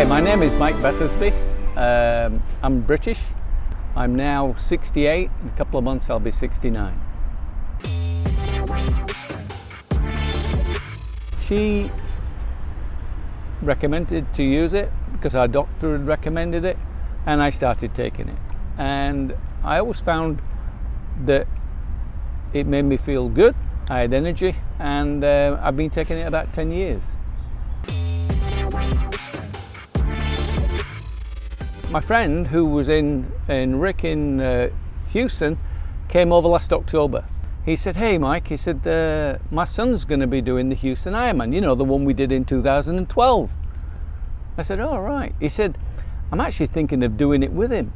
Okay, my name is Mike Battersby. I'm British. I'm now 68. In a couple of months I'll be 69. She recommended to use it because our doctor had recommended it, and I started taking it. And I always found that it made me feel good. I had energy, and I've been taking it about 10 years. My friend who was in Rick in Houston came over last October. He said, "Hey Mike," he said, "my son's going to be doing the Houston Ironman, you know, the one we did in 2012. I said, "Oh right." He said, "I'm actually thinking of doing it with him."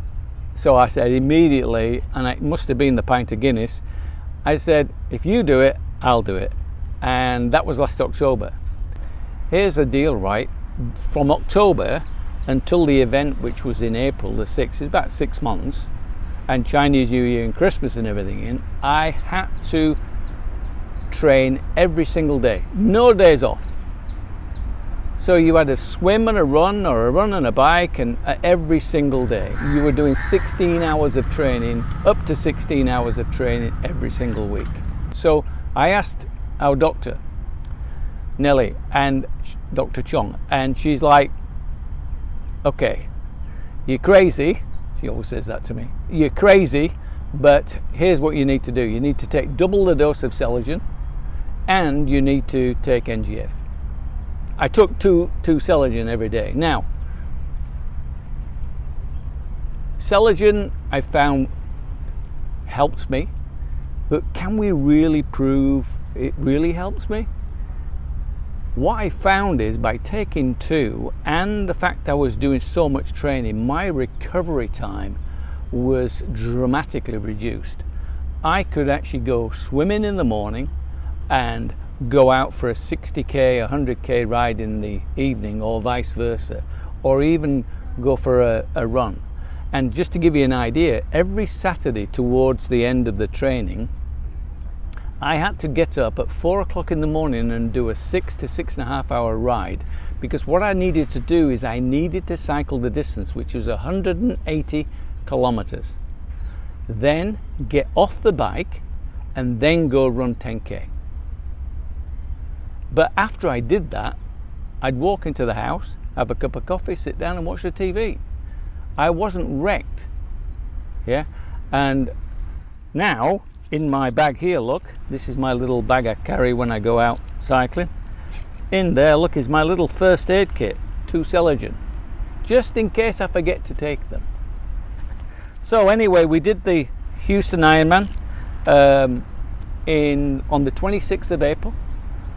So I said immediately, and it must have been the pint of Guinness, I said, "If you do it, I'll do it." And that was last October. Here's the deal, right? From October until the event, which was in April the 6th, it's about 6 months, and Chinese New Year and Christmas and everything in, I had to train every single day, no days off. So you had a swim and a run, or a run and a bike, and every single day. You were doing 16 hours of training, up to 16 hours of training every single week. So I asked our doctor, Nellie, and Dr. Chong, and she's like, "Okay, you're crazy." She always says that to me. "You're crazy, but here's what you need to do. You need to take double the dose of Celergen, and you need to take NGF." I took two Celergen every day. Now, Celergen I found helps me, but can we really prove it really helps me? What I found is by taking two, and the fact I was doing so much training, my recovery time was dramatically reduced. I could actually go swimming in the morning and go out for a 60k, 100k ride in the evening, or vice versa, or even go for a run. And just to give you an idea, every Saturday towards the end of the training, I had to get up at 4 o'clock in the morning and do a 6 to 6.5 hour ride, because what I needed to do is I needed to cycle the distance, which was 180 kilometers, then get off the bike and then go run 10k. But after I did that, I'd walk into the house, have a cup of coffee, sit down and watch the TV. I wasn't wrecked. Yeah. And now in my bag here, look, this is my little bag I carry when I go out cycling. In there, look, is my little first aid kit, 2 Celergen, just in case I forget to take them. So anyway, we did the Houston Ironman on the 26th of April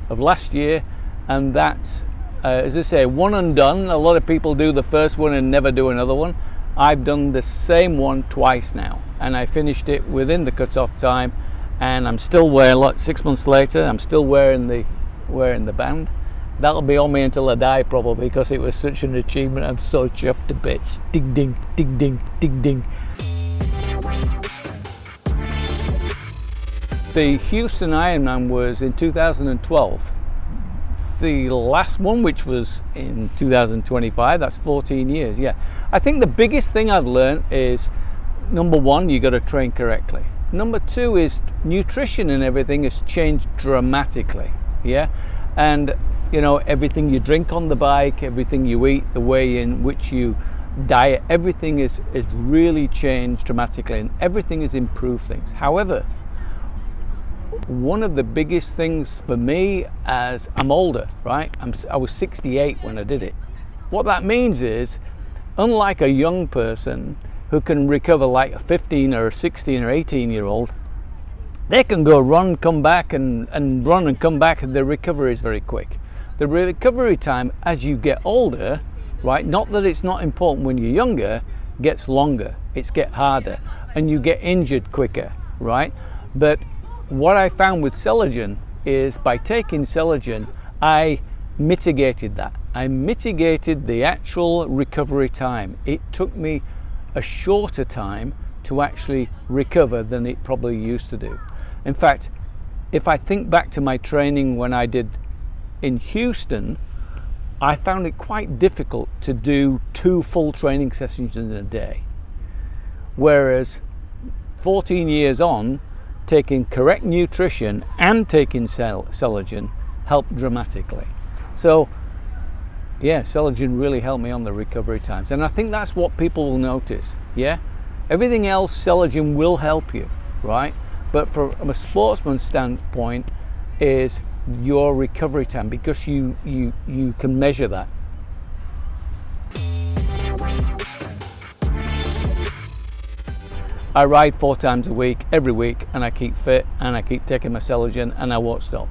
of last year, and that's, as I say, one and done. A lot of people do the first one and never do another one. I've done the same one twice now, and I finished it within the cut-off time, and I'm still wearing, like 6 months later, I'm still wearing the band. That'll be on me until I die probably, because it was such an achievement. I'm so chuffed to bits. Ding ding, ding ding, ding ding. The Houston Ironman was in 2012. The last one, which was in 2025, that's 14 years. Yeah, I think the biggest thing I've learned is, number one, you got to train correctly. Number two is nutrition, and everything has changed dramatically. Yeah, and you know, everything you drink on the bike, everything you eat, the way in which you diet, everything is really changed dramatically, and everything has improved things. However, one of the biggest things for me, as I'm older, right? I was 68 when I did it. What that means is, unlike a young person who can recover like a 15 or a 16 or 18-year-old, they can go run, come back, and run and come back, and the recovery is very quick. The recovery time as you get older, right? Not that it's not important when you're younger, gets longer, it's get harder, and you get injured quicker, right? But what I found with Celergen is, by taking Celergen, I mitigated that. I mitigated the actual recovery time. It took me a shorter time to actually recover than it probably used to do. In fact, if I think back to my training when I did in Houston, I found it quite difficult to do 2 full training sessions in a day. Whereas 14 years on, taking correct nutrition and taking Celergen helped dramatically. So yeah, Celergen really helped me on the recovery times, and I think that's what people will notice. Yeah, everything else Celergen will help you, right? But from a sportsman standpoint is your recovery time, because you can measure that. I ride 4 times a week, every week, and I keep fit, and I keep taking my Celergen, and I won't stop.